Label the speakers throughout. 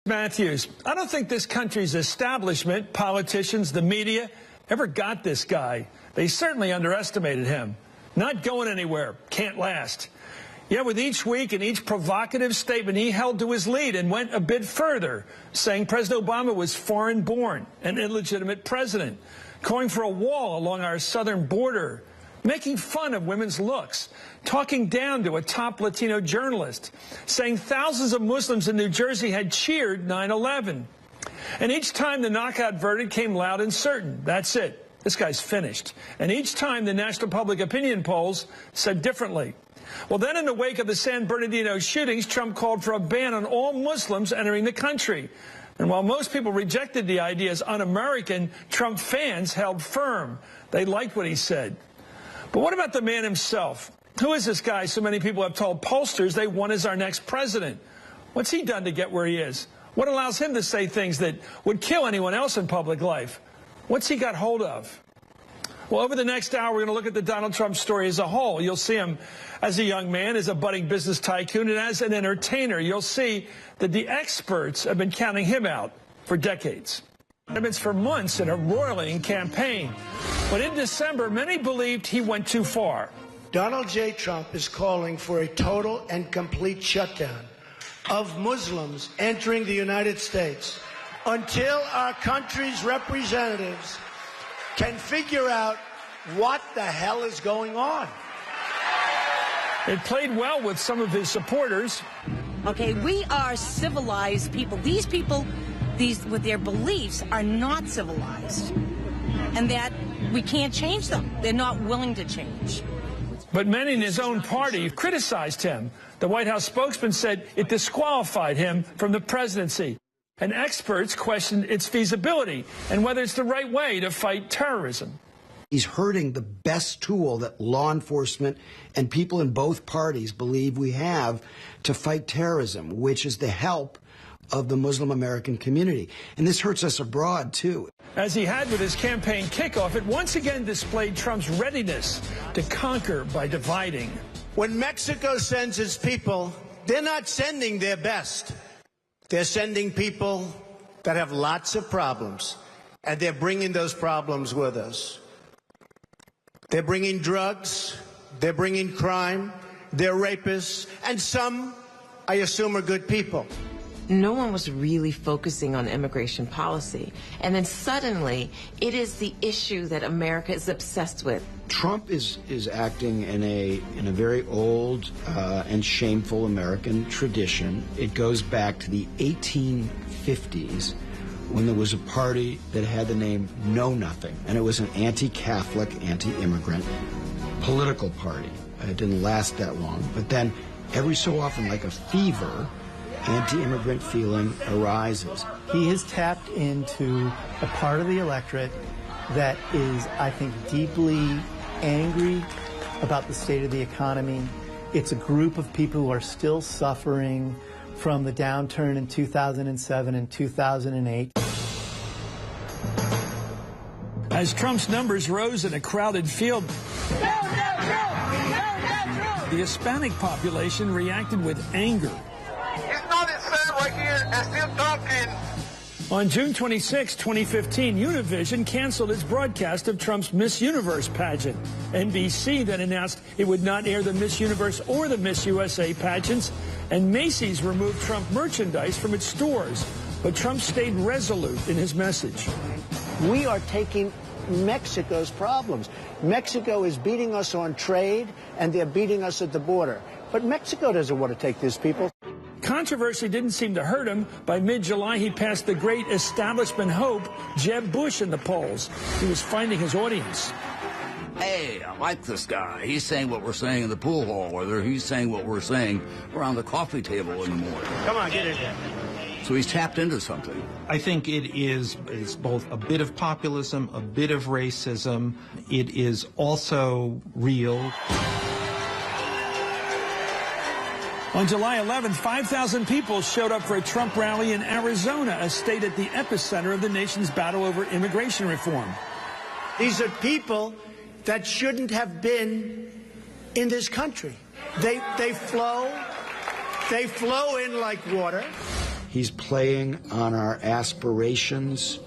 Speaker 1: Matthews, I don't think this country's establishment, politicians, the media, ever got this guy. They certainly underestimated him. Not going anywhere, can't last. Yet with each week and each provocative statement, he held to his lead and went a bit further, saying President Obama was foreign-born, an illegitimate president, calling for a wall along our southern border, making fun of women's looks, talking down to a top Latino journalist, saying thousands of Muslims in New Jersey had cheered 9/11. And each time the knockout verdict came loud and certain. That's it. This guy's finished. And each time the national public opinion polls said differently. Well, then in the wake of the San Bernardino shootings, Trump called for a ban on all Muslims entering the country. And while most people rejected the idea as un-American, Trump fans held firm. They liked what he said. But what about the man himself? Who is this guy so many people have told pollsters they want as our next president? What's he done to get where he is? What allows him to say things that would kill anyone else in public life? What's he got hold of? Well, over the next hour, we're going to look at the Donald Trump story as a whole. You'll see him as a young man, as a budding business tycoon, and as an entertainer. You'll see that the experts have been counting him out for decades. It's for months in a roiling campaign. But in December, many believed he went too far.
Speaker 2: Donald J. Trump is calling for a total and complete shutdown of Muslims entering the United States until our country's representatives can figure out what the hell is going on.
Speaker 1: It played well with some of his supporters.
Speaker 3: Okay, we are civilized people. These people, with their beliefs, are not civilized. And that we can't change them. They're not willing to change.
Speaker 1: But many in his own party criticized him. The White House spokesman said it disqualified him from the presidency. And experts questioned its feasibility and whether it's the right way to fight terrorism.
Speaker 4: He's hurting the best tool that law enforcement and people in both parties believe we have to fight terrorism, which is the help of the Muslim American community. And this hurts us abroad, too.
Speaker 1: As he had with his campaign kickoff, it once again displayed Trump's readiness to conquer by dividing.
Speaker 2: When Mexico sends its people, they're not sending their best. They're sending people that have lots of problems, and they're bringing those problems with us. They're bringing drugs, they're bringing crime, they're rapists, and some, I assume, are good people.
Speaker 5: No one was really focusing on immigration policy. And then suddenly, it is the issue that America is obsessed with.
Speaker 4: Trump is acting in a very old and shameful American tradition. It goes back to the 1850s when there was a party that had the name Know Nothing, and it was an anti-Catholic, anti-immigrant political party. It didn't last that long, but then every so often, like a fever, anti-immigrant feeling arises.
Speaker 6: He has tapped into a part of the electorate that is, I think, deeply angry about the state of the economy. It's a group of people who are still suffering from the downturn in 2007 and 2008.
Speaker 1: As Trump's numbers rose in a crowded field, the Hispanic population reacted with anger.
Speaker 7: It's not insane right here and still talking.
Speaker 1: On June 26, 2015, Univision canceled its broadcast of Trump's Miss Universe pageant. NBC then announced it would not air the Miss Universe or the Miss USA pageants, and Macy's removed Trump merchandise from its stores. But Trump stayed resolute in his message.
Speaker 2: We are taking Mexico's problems. Mexico is beating us on trade, and they're beating us at the border. But Mexico doesn't want to take these people.
Speaker 1: Controversy didn't seem to hurt him. By mid-July, he passed the great establishment hope, Jeb Bush, in the polls. He was finding his audience.
Speaker 8: Hey, I like this guy. He's saying what we're saying in the pool hall, or he's saying what we're saying around the coffee table in the morning.
Speaker 2: Come on, get in here.
Speaker 8: So he's tapped into something.
Speaker 9: I think it's both a bit of populism, a bit of racism. It is also real.
Speaker 1: On July 11th, 5,000 people showed up for a Trump rally in Arizona, a state at the epicenter of the nation's battle over immigration reform.
Speaker 2: These are people that shouldn't have been in this country. They flow in like water.
Speaker 4: He's playing on our aspirations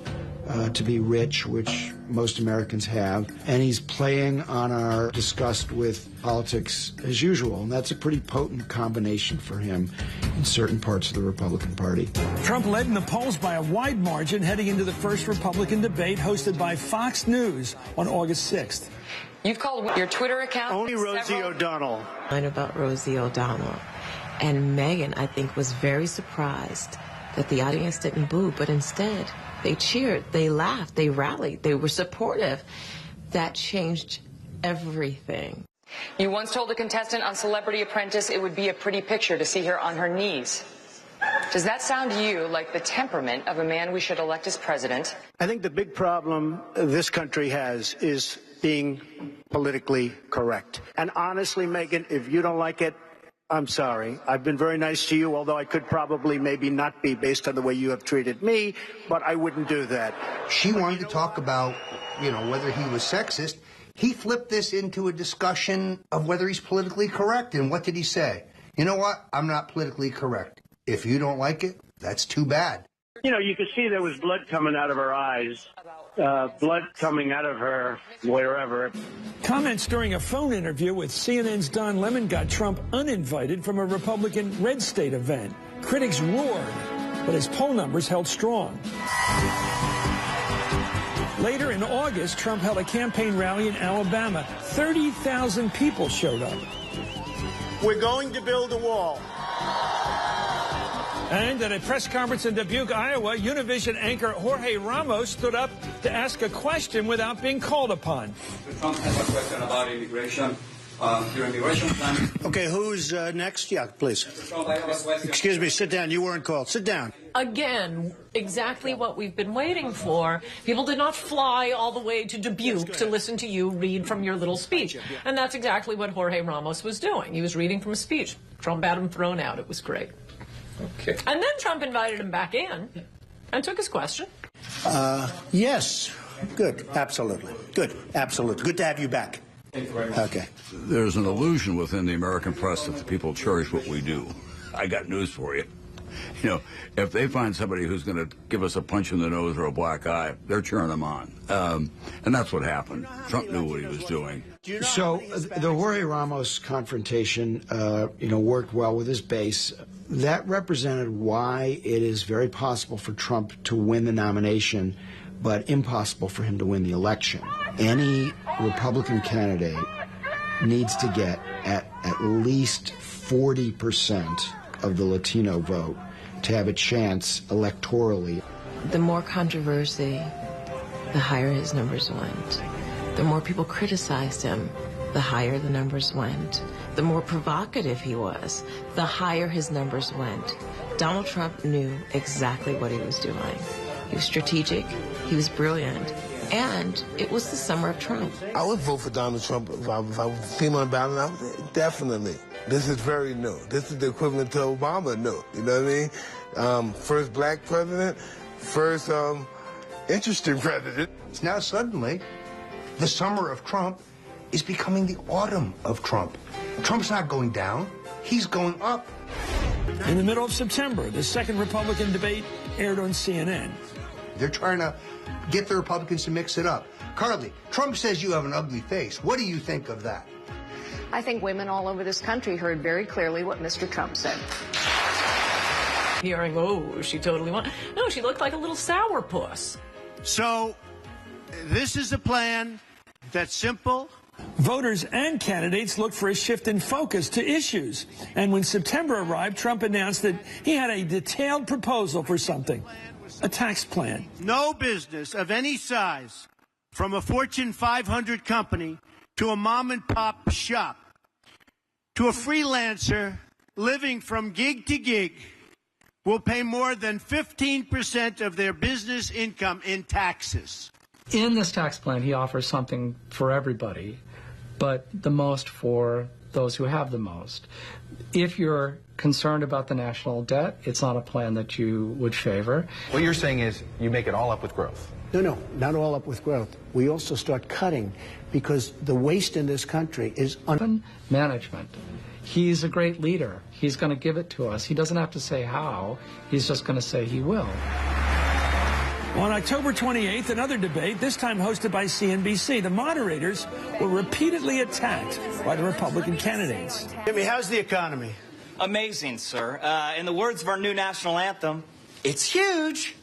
Speaker 4: to be rich, which most Americans have, and he's playing on our disgust with politics as usual, and that's a pretty potent combination for him in certain parts of the Republican Party.
Speaker 1: Trump led in the polls by a wide margin heading into the first Republican debate hosted by Fox News on August 6th.
Speaker 10: You've called your Twitter account?
Speaker 2: Only Rosie O'Donnell.
Speaker 5: Line about Rosie O'Donnell. And Megyn, I think, was very surprised that the audience didn't boo, but instead they cheered, they laughed, they rallied, they were supportive. That changed everything.
Speaker 10: You once told a contestant on Celebrity Apprentice it would be a pretty picture to see her on her knees. Does that sound to you like the temperament of a man we should elect as president?
Speaker 2: I think the big problem this country has is being politically correct. And honestly, Megyn, if you don't like it, I'm sorry. I've been very nice to you, although I could probably maybe not be based on the way you have treated me, but I wouldn't do that.
Speaker 11: She wanted to talk about, whether he was sexist. He flipped this into a discussion of whether he's politically correct. And what did he say? You know what? I'm not politically correct. If you don't like it, that's too bad.
Speaker 2: You could see there was blood coming out of her eyes, blood coming out of her wherever.
Speaker 1: Comments during a phone interview with CNN's Don Lemon got Trump uninvited from a Republican red state event. Critics roared, but his poll numbers held strong. Later in August, Trump held a campaign rally in Alabama. 30,000 people showed up.
Speaker 2: We're going to build a wall.
Speaker 1: And at a press conference in Dubuque, Iowa, Univision anchor Jorge Ramos stood up to ask a question without being called upon.
Speaker 12: Trump has a question about immigration. Your immigration plan.
Speaker 2: Okay, who's next? Yeah, please. Excuse me, sit down. You weren't called. Sit down.
Speaker 13: Again, exactly what we've been waiting for. People did not fly all the way to Dubuque to listen to you read from your little speech. And that's exactly what Jorge Ramos was doing. He was reading from a speech. Trump had him thrown out. It was great.
Speaker 12: Okay.
Speaker 13: And then Trump invited him back in and took his question.
Speaker 2: Yes. Good. Absolutely. Good. Absolutely. Good to have you back.
Speaker 12: Thank you very much.
Speaker 2: Okay.
Speaker 8: There's an illusion within the American press that the people cherish what we do. I got news for you. If they find somebody who's going to give us a punch in the nose or a black eye, they're cheering them on. And that's what happened. Trump knew what he was doing.
Speaker 4: So the Jorge Ramos confrontation, worked well with his base. That represented why it is very possible for Trump to win the nomination, but impossible for him to win the election. Any Republican candidate needs to get at least 40% of the Latino vote to have a chance electorally.
Speaker 5: The more controversy, the higher his numbers went. The more people criticized him, the higher the numbers went. The more provocative he was, the higher his numbers went. Donald Trump knew exactly what he was doing. He was strategic, he was brilliant, and it was the summer of Trump.
Speaker 14: I would vote for Donald Trump if I was female on ballot. Definitely. This is very new. This is the equivalent to Obama new. You know what I mean? First black president, first interesting president.
Speaker 11: Now suddenly, the summer of Trump is becoming the autumn of Trump. Trump's not going down, he's going up.
Speaker 1: In the middle of September, the second Republican debate aired on CNN.
Speaker 11: They're trying to get the Republicans to mix it up. Carly, Trump says you have an ugly face. What do you think of that?
Speaker 15: I think women all over this country heard very clearly what Mr. Trump said.
Speaker 13: Hearing, oh, she totally won. No, she looked like a little sourpuss.
Speaker 2: So, this is a plan that's simple.
Speaker 1: Voters and candidates looked for a shift in focus to issues. And when September arrived, Trump announced that he had a detailed proposal for something, a tax plan.
Speaker 2: No business of any size, from a Fortune 500 company to a mom-and-pop shop, to a freelancer living from gig to gig, will pay more than 15% of their business income in taxes.
Speaker 16: In this tax plan, he offers something for everybody, but the most for those who have the most. If you're concerned about the national debt, it's not a plan that you would favor.
Speaker 17: What you're saying is you make it all up with growth.
Speaker 2: No, not all up with growth. We also start cutting because the waste in this country is
Speaker 16: management. He's a great leader. He's going to give it to us. He doesn't have to say how. He's just going to say he will.
Speaker 1: On October 28th, another debate, this time hosted by CNBC. The moderators were repeatedly attacked by the Republican candidates.
Speaker 2: Jimmy, how's the economy?
Speaker 18: Amazing, sir. In the words of our new national anthem, it's huge.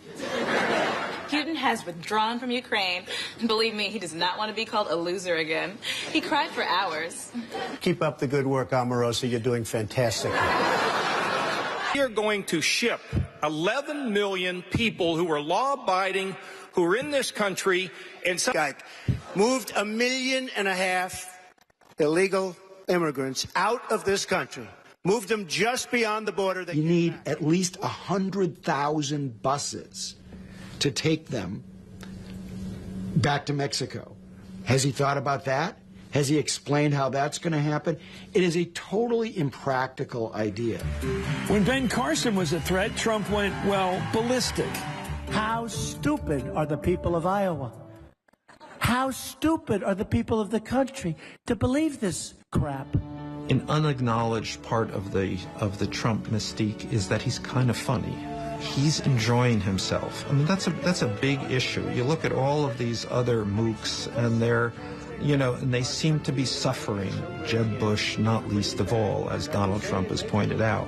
Speaker 19: Putin has withdrawn from Ukraine, and believe me, he does not want to be called a loser again. He cried for hours.
Speaker 2: Keep up the good work, Omarosa. You're doing fantastic.
Speaker 20: We are going to ship 11 million people who are law-abiding, who are in this country, and some
Speaker 2: moved 1.5 million illegal immigrants out of this country. Moved them just beyond the border.
Speaker 4: You need at least 100,000 buses to take them back to Mexico. Has he thought about that? Has he explained how that's going to happen? It is a totally impractical idea.
Speaker 1: When Ben Carson was a threat, Trump went, well, ballistic.
Speaker 6: How stupid are the people of Iowa? How stupid are the people of the country to believe this crap?
Speaker 9: An unacknowledged part of the Trump mystique is that he's kind of funny. He's enjoying himself. I mean, that's a big issue. You look at all of these other mooks, and they're, and they seem to be suffering. Jeb Bush, not least of all, as Donald Trump has pointed out.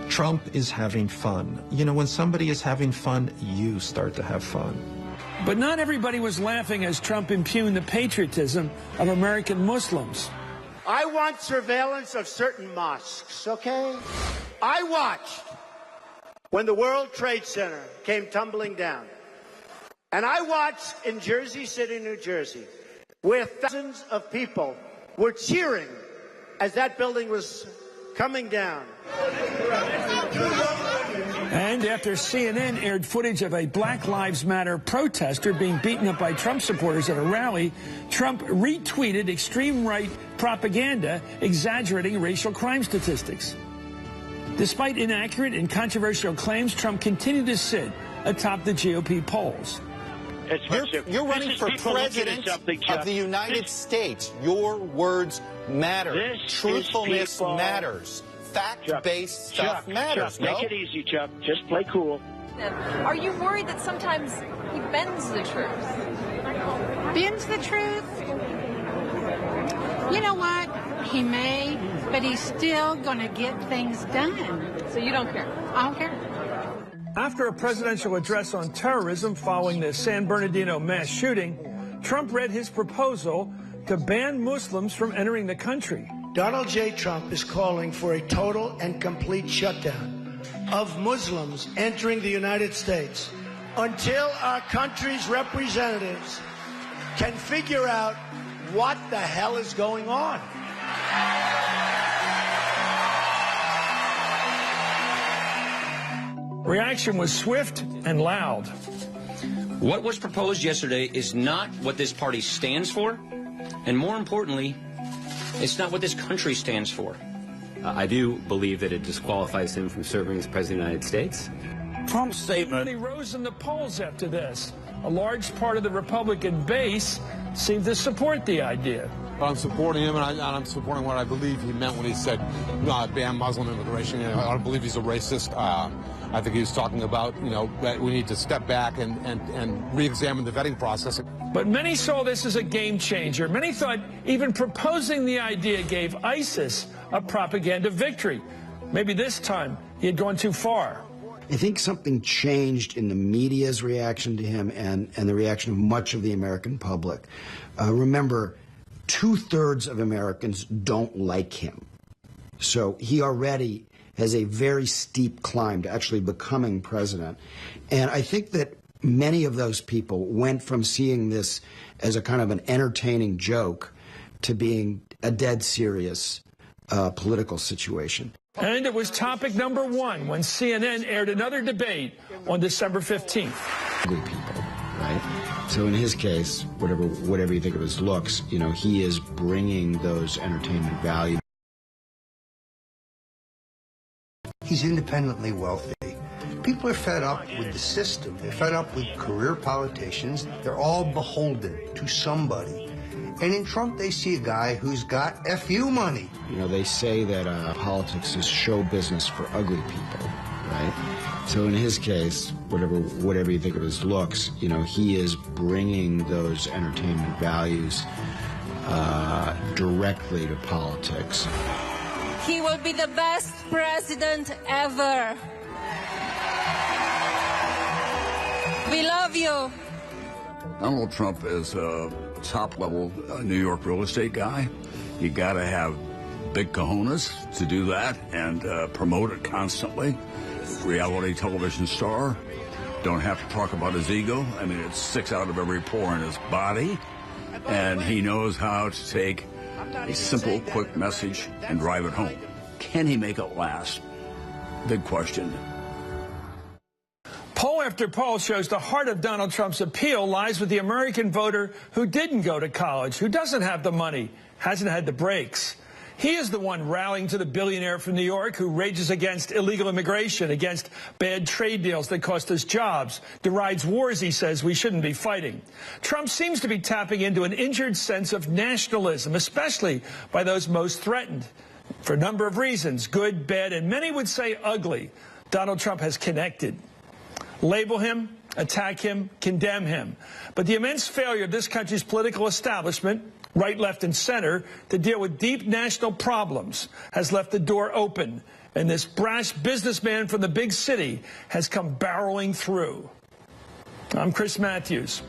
Speaker 9: Trump is having fun. When somebody is having fun, you start to have fun.
Speaker 1: But not everybody was laughing as Trump impugned the patriotism of American Muslims.
Speaker 2: I want surveillance of certain mosques, okay? I watched when the World Trade Center came tumbling down. And I watched in Jersey City, New Jersey, where thousands of people were cheering as that building was coming down.
Speaker 1: And after CNN aired footage of a Black Lives Matter protester being beaten up by Trump supporters at a rally, Trump retweeted extreme right propaganda exaggerating racial crime statistics. Despite inaccurate and controversial claims, Trump continued to sit atop the GOP polls.
Speaker 21: You're running for president of the United States. Your words matter. Truthfulness matters. Fact-based stuff matters.
Speaker 22: Chuck, make it easy, Chuck. Just play cool.
Speaker 23: Are you worried that sometimes he bends the truth?
Speaker 24: Bends the truth? You know what? He may, but he's still going to get things done.
Speaker 23: So you don't care?
Speaker 24: I don't care.
Speaker 1: After a presidential address on terrorism following the San Bernardino mass shooting, Trump read his proposal to ban Muslims from entering the country.
Speaker 2: Donald J. Trump is calling for a total and complete shutdown of Muslims entering the United States until our country's representatives can figure out what the hell is going on.
Speaker 1: Reaction was swift and loud.
Speaker 25: What was proposed yesterday is not what this party stands for, and more importantly, it's not what this country stands for.
Speaker 26: I do believe that it disqualifies him from serving as President of the United States.
Speaker 1: Trump's statement. He rose in the polls after this. A large part of the Republican base seemed to support the idea.
Speaker 27: I'm supporting him, and I'm supporting what I believe he meant when he said ban Muslim immigration. I don't believe he's a racist. I think he was talking about, that we need to step back and re-examine the vetting process.
Speaker 1: But many saw this as a game changer. Many thought even proposing the idea gave ISIS a propaganda victory. Maybe this time he had gone too far.
Speaker 4: I think something changed in the media's reaction to him and the reaction of much of the American public. Remember, 2/3 of Americans don't like him. So he already has a very steep climb to actually becoming president. And I think that many of those people went from seeing this as a kind of an entertaining joke to being a dead serious political situation.
Speaker 1: And it was topic number one when CNN aired another debate on December 15th.
Speaker 4: Good people, right? So in his case, whatever you think of his looks, he is bringing those entertainment values.
Speaker 11: He's independently wealthy. People are fed up with the system. They're fed up with career politicians. They're all beholden to somebody. And in Trump, they see a guy who's got FU money.
Speaker 4: You know, they say that politics is show business for ugly people, right? So in his case, whatever you think of his looks, you know, he is bringing those entertainment values directly to politics.
Speaker 23: He will be the best president ever. We love you.
Speaker 3: Donald Trump is a top-level New York real estate guy. You got to have big cojones to do that and promote it constantly. Reality television star. Don't have to talk about his ego. I mean, it sticks out of every pore in his body. And he knows how to take a simple, quick message and drive it home. Can he make it last? Big question.
Speaker 1: Poll after poll shows the heart of Donald Trump's appeal lies with the American voter who didn't go to college, who doesn't have the money, hasn't had the breaks. He is the one rallying to the billionaire from New York who rages against illegal immigration, against bad trade deals that cost us jobs, derides wars he says we shouldn't be fighting. Trump seems to be tapping into an injured sense of nationalism, especially by those most threatened. For a number of reasons, good, bad, and many would say ugly, Donald Trump has connected. Label him, attack him, condemn him. But the immense failure of this country's political establishment, right, left, and center, to deal with deep national problems has left the door open, and this brash businessman from the big city has come barreling through. I'm Chris Matthews.